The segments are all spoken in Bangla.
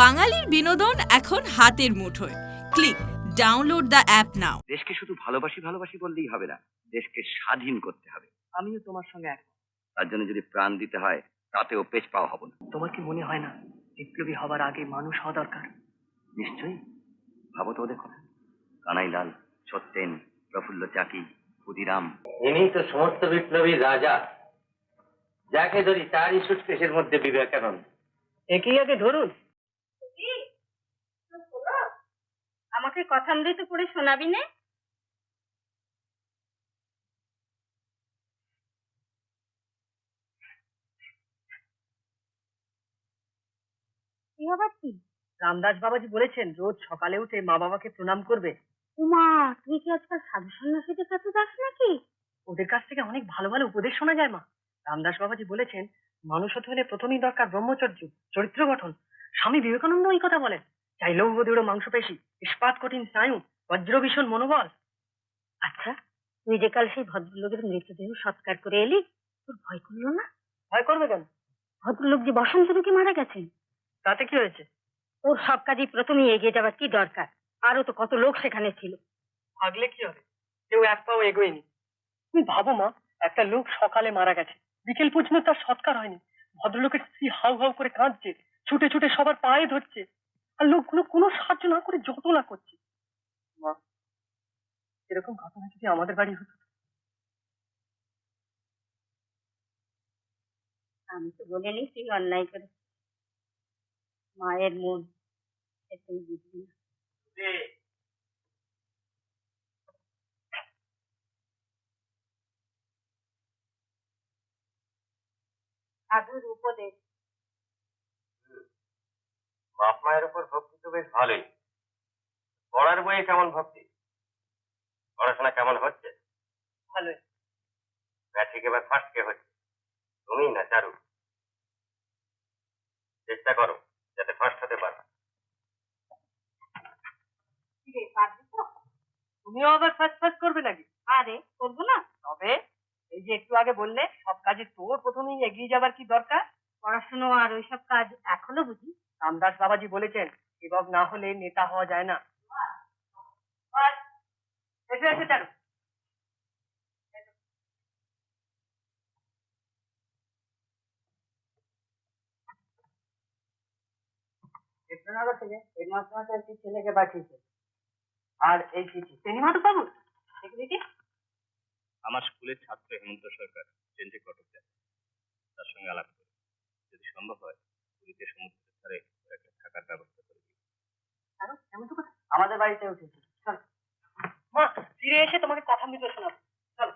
বাঙালির বিনোদন এখন হাতের মুঠোয়। ক্লিক ডাউনলোড দ্য অ্যাপ নাও। দেশকে শুধু ভালোবাসি ভালোবাসি বললেই হবে না, দেশকে স্বাধীন করতে হবে। আমিও তোমার সঙ্গে এক। তার জন্য যদি প্রাণ দিতে হয় তাতেও পেছ পাওয়া হব না। তোমার কি মনে হয় না বিপ্লবী হবার আগে মানুষ হওয়া দরকার? নিশ্চয়ই। ভাবো তো ওদের কথা, কানাইলাল, সত্যেন, প্রফুল্ল চাকি, ক্ষুদিরাম। ইনি তো সমস্ত বিপ্লবীর রাজা। যাকে ধরি তারই সুটকেসের মধ্যে বিবেকানন্দ। একই আগে ধরুন। আমাকে কথামৃত পড়ে শোনাবি নে? কি আবার কি? রামদাস বাবাজি বলেছেন রোজ সকালে উঠে মা বাবাকে প্রণাম করবে। উমা, তুই কি আজকাল সাধু সন্ন্যাসীদের কাছে যাস নাকি? ওদের কাছ থেকে অনেক ভালো ভালো উপদেশ শোনা যায় মা। রামদাস বাবাজি বলেছেন মানুষ হতে হলে প্রথমেই দরকার ব্রহ্মচর্য, চরিত্র গঠন। স্বামী বিবেকানন্দ এই কথা বলেন। চাই লৌহ দৃঢ় মাংসপেশি, ইস্পাত কঠিন স্নায়ু, বজ্র ভীষণ মনোবল। আচ্ছা, তুই যে কাল সেই ভদ্রলোকের মৃতদেহ সৎকার করে এলি, তোর ভয় করলো না? ভয় করবে কেন? ভদ্রলোক যে বসন্ত রোগে মারা গেছেন। তাতে কি হয়েছে? ওর সব কাজই প্রথমেই এগিয়ে যাবার কি দরকার? আরো তো কত লোক সেখানে ছিল। ভাগলে কি হবে? কেউ এক পাও এগোয়নি। তুমি ভাবো মা, একটা লোক সকালে মারা গেছে, বিকেল পর্যন্ত তার সৎকার হয়নি। ভদ্রলোকের স্ত্রী হাউ হাউ করে কাঁদছে, ছুটে ছুটে সবার পায়ে ধরছে, আর লোকগুলো কোনো সাহায্য না করে যত না করছে। মা, এরকম ঘটনা যদি আমাদের বাড়ি হতো। আমি তো বলিনি তুই অন্যায় করে। মায়ের মন, সে তুই বুঝবি না। সাধুর উপদেশ। বাপ মায়ের উপর ভক্তি তো বেশ ভালোই। পড়ার বইয়ে কেমন ভক্তি? পড়াশোনা কেমন হচ্ছে? ভালোই। ম্যাট্রিক এবার ফার্স্ট কে হচ্ছে? তুমি না চারু? চেষ্টা করো যাতে ফার্স্ট হতে পারো। কি রে, পারবি তো? তুমিও আবার ফার্স্ট ফার্স্ট করবে নাকি? আরে করবো না? তবে এই যে একটু আগে বললে সব কাজে তোর প্রথমেই এগিয়ে যাবার কি দরকার? পড়াশুনো আর ওইসব কাজ এখনো বুঝি? রামদাস বাবাজি বলেছেন সেবক না হলে নেতা হওয়া যায় না। এসে এসে চালু। কৃষ্ণনগর থেকে হেডমাস্টার একটি ছেলেকে পাঠিয়েছে, আর এই চিঠি সিনেমাটা পাবো দেখি দেখি। আমার স্কুলের ছাত্র হেমন্ত সরকার চেঞ্জে কটক যায়, তার সঙ্গে আলাপ করি। যদি সম্ভব হয় পুরীতে সমুদ্রের ধারে একটা থাকার ব্যবস্থা করে দিই। আরে, এমন তো কথা। আমাদের বাড়িতে উঠেছে। চল মা, ফিরে এসে তোমাকে কথা মৃত শোনাবো। চলো।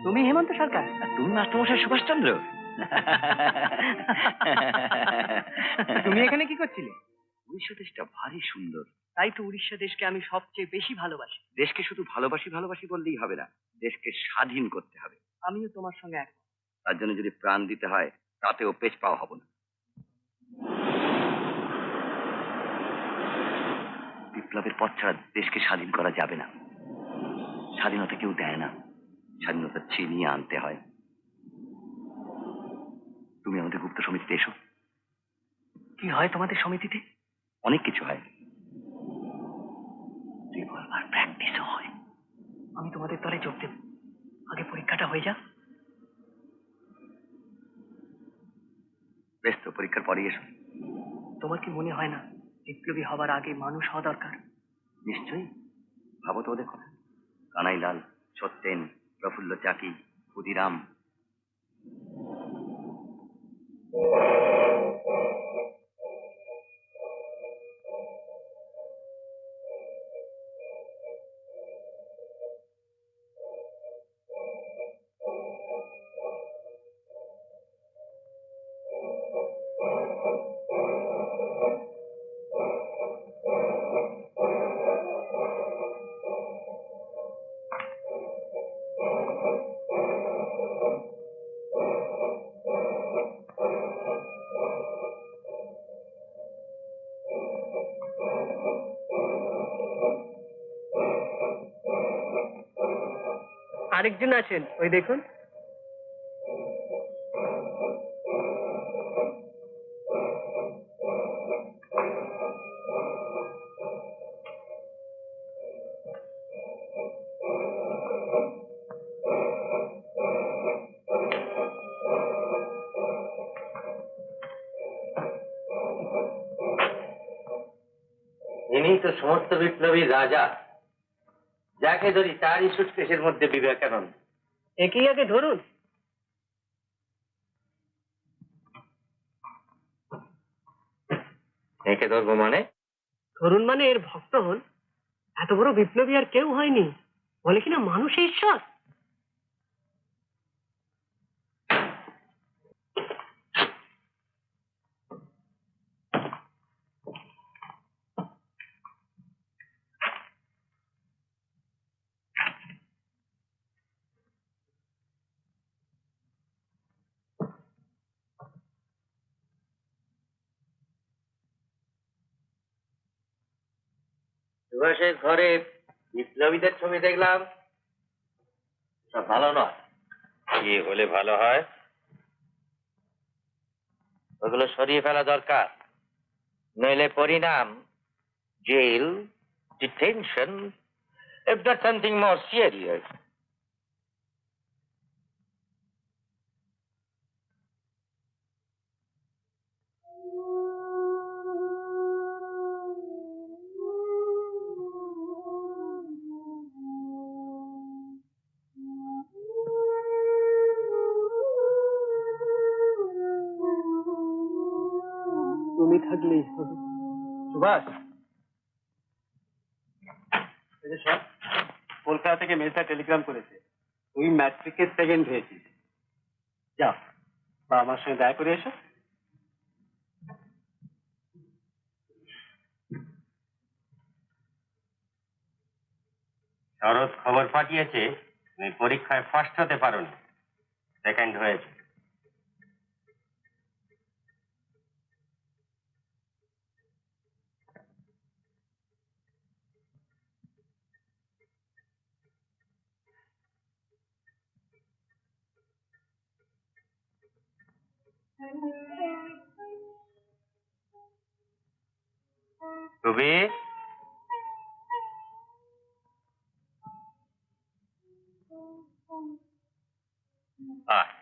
তুমি হেমন্ত সরকার? আর তুমি মাস্টারমশাই সুভাষচন্দ্র? তুমি এখানে কি করছিলে? উড়িষ্যা দেশটা ভারী সুন্দর। তাই তো উড়িষ্যা দেশকে আমি সবচেয়ে বেশি ভালোবাসি। দেশকে শুধু ভালোবাসি ভালোবাসি বললেই হবে না, দেশকে স্বাধীন করতে হবে। আমিও তোমার সঙ্গে এক। তার জন্য যদি প্রাণ দিতে হয় তাতেও পেছ পাওয়া হব না। বিপ্লবের পথ ছাড়া দেশকে স্বাধীন করা যাবে না। স্বাধীনতা কেউ দেয় না, স্বাধীনতা ছিনিয়ে আনতে হয়। তুমি আমাদের গুপ্ত সমিতিতে এসো। কি হয় তোমাদের সমিতিতে? অনেক কিছু হয়, রিভলভার প্র্যাকটিসও হয়। আমি তোমাদের দলে যোগ দেব, আগে পরীক্ষাটা হয়ে যাক। বেশ তো, পরীক্ষার পরেই এসো। তোমার কি মনে হয় না বিপ্লবী হবার আগে মানুষ হওয়া দরকার? নিশ্চয়ই। ভাবো তো ওদের কথা, কানাইলাল, সত্যেন, প্রফুল্ল চাকি, ক্ষুদিরাম। আরেকজন আছেন, ওই দেখুন। ইনি তো সমস্ত বিপ্লবীর রাজা। যাকে ধরি তারই সুটকেসের মধ্যে বিবেকানন্দ। একই আগে ধরুন। একে ধরবো মানে? ধরুন মানে এর ভক্ত হন। এত বড় বিপ্লবী আর কেউ হয়নি। বলে কিনা মানুষই ঈশ্বর। সুভাষের ঘরে বিপ্লবীদের ছবি দেখলাম, সব ভালো নয়। কি হলে ভালো হয়? ওগুলো সরিয়ে ফেলা দরকার, নইলে পরিণাম jail, detention, if that's something more serious. তুমি থাকলেই হবে। সুভাষ, এই যে শোন, কলকাতা থেকে মেসা টেলিগ্রাম করেছে, তুই ম্যাট্রিকের সেকেন্ড হয়েছিস। যাও, বা আমার সঙ্গে দেখা করে এসো। শরৎ খবর পাঠিয়েছে তুমি পরীক্ষায় ফার্স্ট হতে পারোনি, সেকেন্ড হয়েছে। তুমি আয়,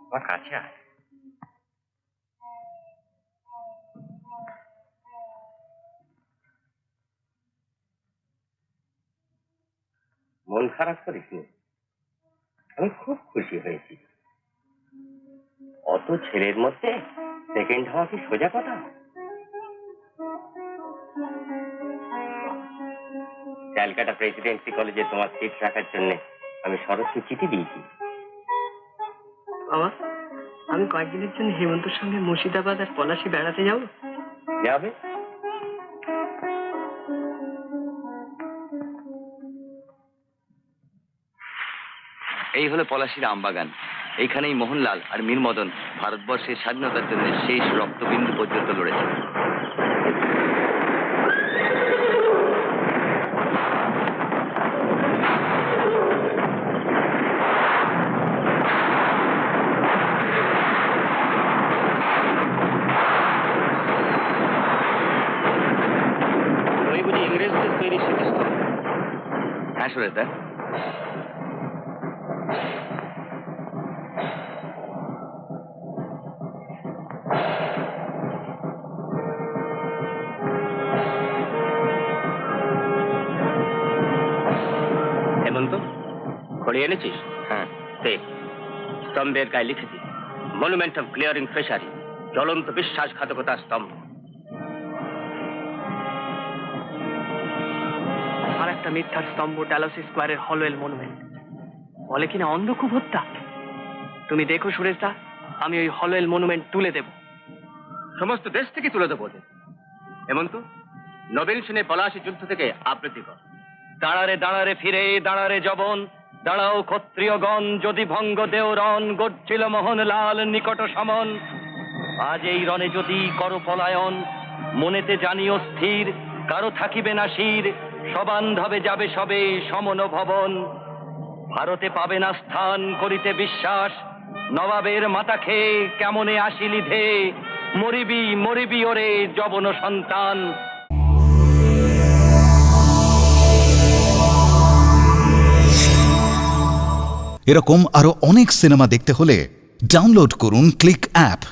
আমার কাছে আয়। মন খারাপ করিস নি, আমি খুব খুশি হয়েছি। অত ছেলের মধ্যে সেকেন্ড হওয়া কি সোজা কথা? ক্যালকাটা প্রেসিডেন্সি কলেজে তোমার সিট রাখার জন্য আমি শরৎকে চিঠি দিয়েছি। বাবা, আমি কয়েকদিনের জন্য হেমন্তর সঙ্গে মুর্শিদাবাদ আর পলাশি বেড়াতে যাব। যাবে? এই হলো পলাশির আমবাগান। এইখানেই মোহনলাল আর মীর মদন ভারতবর্ষের স্বাধীনতার জন্য শেষ রক্তবিন্দু পর্যন্ত লড়েছে। ওই বুঝি ইংরেজদের তৈরি শিখিস? হ্যাঁ সুরেশদা, হেমন্ত, ঘড়ি এনেছিস? হ্যাঁ। দেখ, স্তম্ভের গায়ে লিখেছি, মনুমেন্ট অফ ক্লিয়ারিং ফিশারি, জ্বলন্ত বিশ্বাসঘাতকতা স্তম্ভ। আর একটা মিথ্যার স্তম্ভ ডালাসি স্কোয়ারের হলওয়েল মনুমেন্ট। বলে কিনা অন্ধকূপ হত্যা। তুমি দেখো সুরেশদা, আমি ওই হলওয়েল মনুমেন্ট তুলে দেব। সমস্ত দেশ থেকে তুলে দেবো ওদের। হেমন্ত, নবীন সেনের পলাশী যুদ্ধ থেকে আবৃত্তি কর। দাঁড়ারে দাঁড়ারে ফিরে দাঁড়ারে জবন, দাঁড়াও ক্ষত্রিয়গণ, যদি ভঙ্গ দেও রণ, গর্জিল মোহনলাল নিকট সমন। আজ এই রণে যদি কর পলায়ন, মনেতে জানিও স্থির, কারো থাকিবে না শির, সবান্ধবে যাবে সবে সমন ভবন। ভারতে পাবে না স্থান করিতে বিশ্বাস, নবাবের মাথা খেয়ে কেমনে আসিলি ধে, মরিবি মরিবি ওরে যবন সন্তান। এরকম আরো অনেক সিনেমা দেখতে হলে ডাউনলোড করুন ক্লিক অ্যাপ।